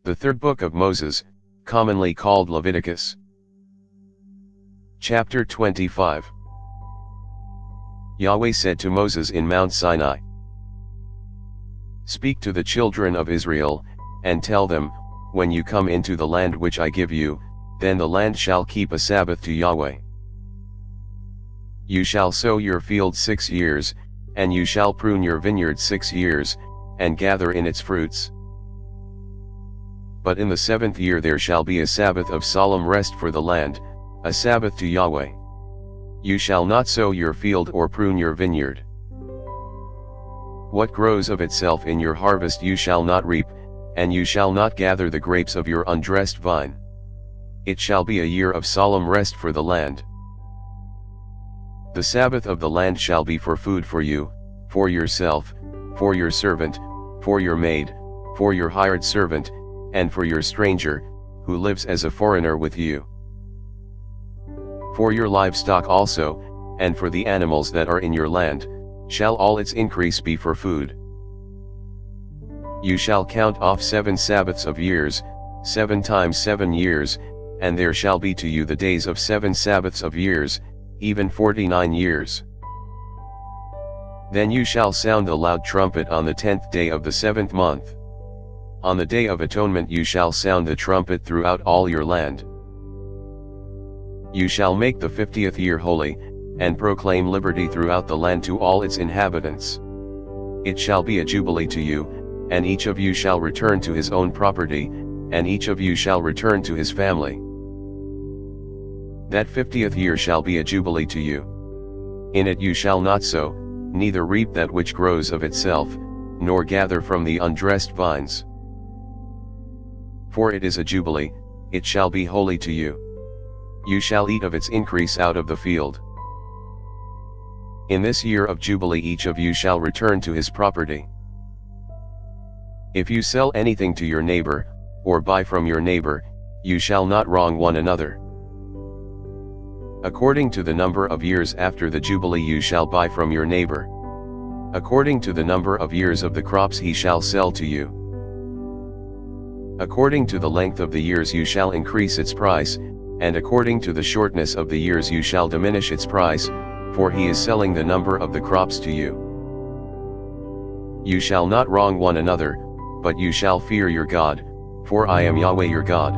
The third book of Moses, commonly called Leviticus. Chapter 25. Yahweh said to Moses in Mount Sinai, "Speak to the children of Israel, and tell them, when you come into the land which I give you, then the land shall keep a Sabbath to Yahweh. You shall sow your field 6 years, and you shall prune your vineyard 6 years, and gather in its fruits. But in the 7th year there shall be a Sabbath of solemn rest for the land, a Sabbath to Yahweh. You shall not sow your field or prune your vineyard. What grows of itself in your harvest you shall not reap, and you shall not gather the grapes of your undressed vine. It shall be a year of solemn rest for the land. The Sabbath of the land shall be for food for you, for yourself, for your servant, for your maid, for your hired servant, and for your stranger, who lives as a foreigner with you. For your livestock also, and for the animals that are in your land, shall all its increase be for food. You shall count off 7 Sabbaths of years, 7 times 7 years, and there shall be to you the days of 7 Sabbaths of years, even 49 years. Then you shall sound the loud trumpet on the 10th day of the 7th month. On the day of atonement you shall sound the trumpet throughout all your land. You shall make the 50th year holy, and proclaim liberty throughout the land to all its inhabitants. It shall be a jubilee to you, and each of you shall return to his own property, and each of you shall return to his family. That 50th year shall be a jubilee to you. In it you shall not sow, neither reap that which grows of itself, nor gather from the undressed vines. For it is a jubilee, it shall be holy to you. You shall eat of its increase out of the field. In this year of jubilee each of you shall return to his property. If you sell anything to your neighbor, or buy from your neighbor, you shall not wrong one another. According to the number of years after the jubilee you shall buy from your neighbor. According to the number of years of the crops he shall sell to you. According to the length of the years you shall increase its price, and according to the shortness of the years you shall diminish its price, for he is selling the number of the crops to you. You shall not wrong one another, but you shall fear your God, for I am Yahweh your God.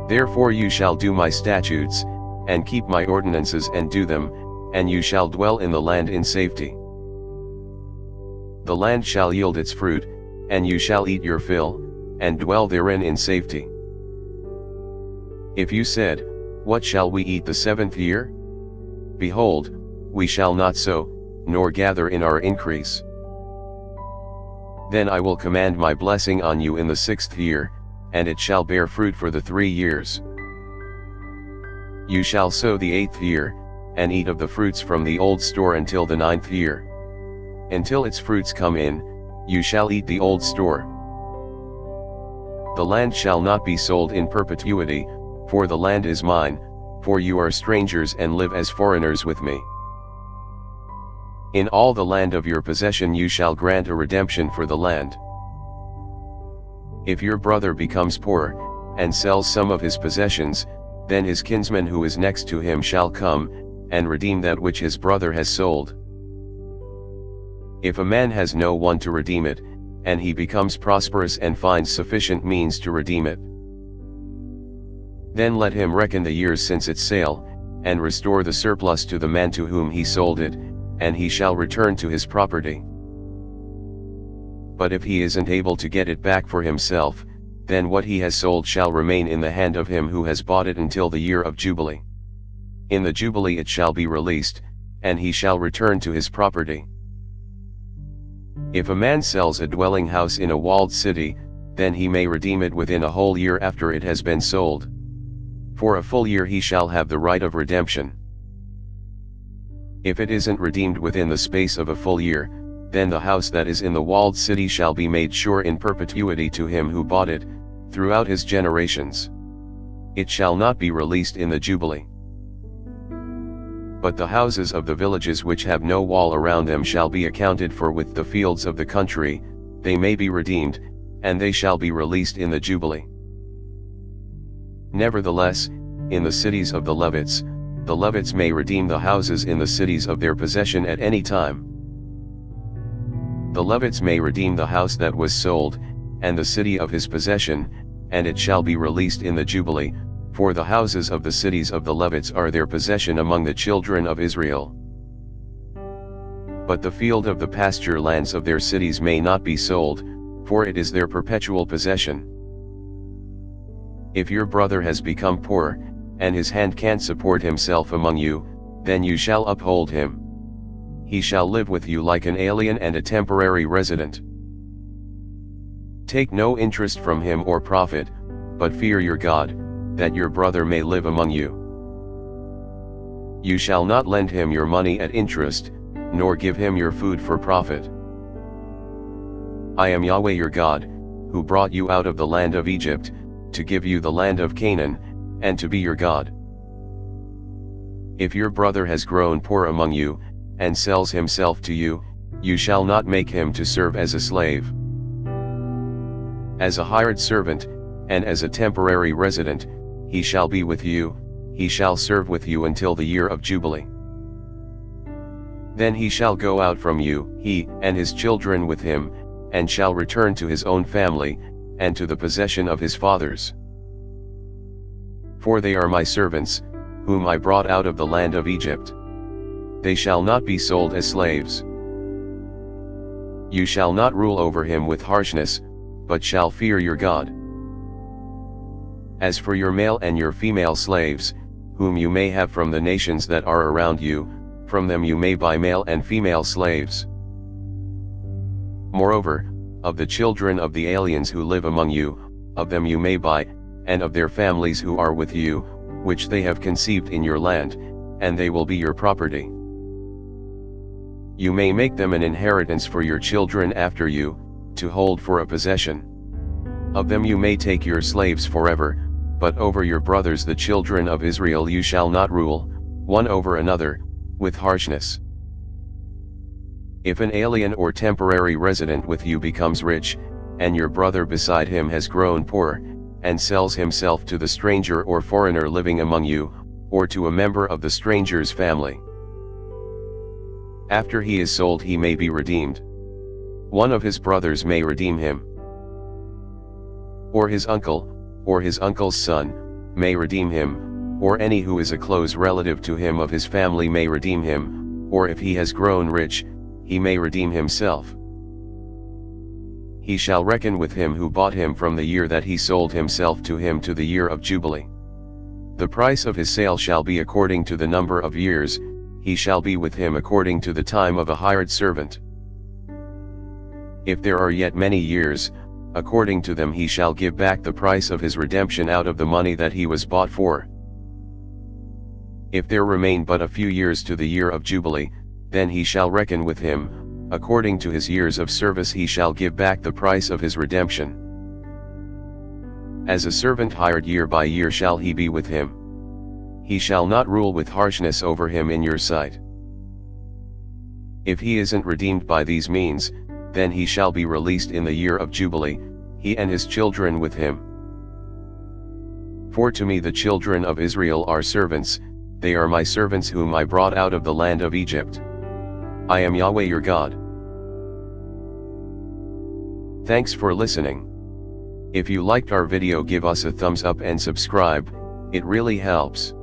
Therefore you shall do my statutes, and keep my ordinances and do them, and you shall dwell in the land in safety. The land shall yield its fruit, and you shall eat your fill, and dwell therein in safety. If you said, "What shall we eat the 7th year?" Behold, we shall not sow, nor gather in our increase. Then I will command my blessing on you in the 6th year, and it shall bear fruit for the 3 years. You shall sow the 8th year, and eat of the fruits from the old store until the 9th year. Until its fruits come in, you shall eat the old store. The land shall not be sold in perpetuity, for the land is mine, for you are strangers and live as foreigners with me. In all the land of your possession you shall grant a redemption for the land. If your brother becomes poor, and sells some of his possessions, then his kinsman who is next to him shall come, and redeem that which his brother has sold. If a man has no one to redeem it, and he becomes prosperous and finds sufficient means to redeem it, then let him reckon the years since its sale, and restore the surplus to the man to whom he sold it, and he shall return to his property. But if he isn't able to get it back for himself, then what he has sold shall remain in the hand of him who has bought it until the year of Jubilee. In the Jubilee it shall be released, and he shall return to his property. If a man sells a dwelling house in a walled city, then he may redeem it within a whole year after it has been sold. For a full year he shall have the right of redemption. If it isn't redeemed within the space of a full year, then the house that is in the walled city shall be made sure in perpetuity to him who bought it, throughout his generations. It shall not be released in the Jubilee. But the houses of the villages which have no wall around them shall be accounted for with the fields of the country, they may be redeemed, and they shall be released in the Jubilee. Nevertheless, in the cities of the Levites may redeem the houses in the cities of their possession at any time. The Levites may redeem the house that was sold, and the city of his possession, and it shall be released in the Jubilee, for the houses of the cities of the Levites are their possession among the children of Israel. But the field of the pasture lands of their cities may not be sold, for it is their perpetual possession. If your brother has become poor, and his hand can't support himself among you, then you shall uphold him. He shall live with you like an alien and a temporary resident. Take no interest from him or profit, but fear your God, that your brother may live among you. You shall not lend him your money at interest, nor give him your food for profit. I am Yahweh your God, who brought you out of the land of Egypt, to give you the land of Canaan, and to be your God. If your brother has grown poor among you, and sells himself to you, you shall not make him to serve as a slave. As a hired servant, and as a temporary resident, he shall be with you, he shall serve with you until the year of Jubilee. Then he shall go out from you, he and his children with him, and shall return to his own family, and to the possession of his fathers. For they are my servants, whom I brought out of the land of Egypt. They shall not be sold as slaves. You shall not rule over him with harshness, but shall fear your God. As for your male and your female slaves, whom you may have from the nations that are around you, from them you may buy male and female slaves. Moreover, of the children of the aliens who live among you, of them you may buy, and of their families who are with you, which they have conceived in your land, and they will be your property. You may make them an inheritance for your children after you, to hold for a possession. Of them you may take your slaves forever, but over your brothers the children of Israel you shall not rule, one over another, with harshness. If an alien or temporary resident with you becomes rich, and your brother beside him has grown poor, and sells himself to the stranger or foreigner living among you, or to a member of the stranger's family, after he is sold he may be redeemed. One of his brothers may redeem him. Or his uncle, or his uncle's son, may redeem him, or any who is a close relative to him of his family may redeem him, or if he has grown rich, he may redeem himself. He shall reckon with him who bought him from the year that he sold himself to him to the year of Jubilee. The price of his sale shall be according to the number of years, he shall be with him according to the time of a hired servant. If there are yet many years, according to them he shall give back the price of his redemption out of the money that he was bought for. If there remain but a few years to the year of Jubilee, then he shall reckon with him, according to his years of service he shall give back the price of his redemption. As a servant hired year by year shall he be with him. He shall not rule with harshness over him in your sight. If he isn't redeemed by these means, then he shall be released in the year of Jubilee, he and his children with him. For to me the children of Israel are servants, they are my servants whom I brought out of the land of Egypt. I am Yahweh your God. Thanks for listening. If you liked our video, give us a thumbs up and subscribe, it really helps.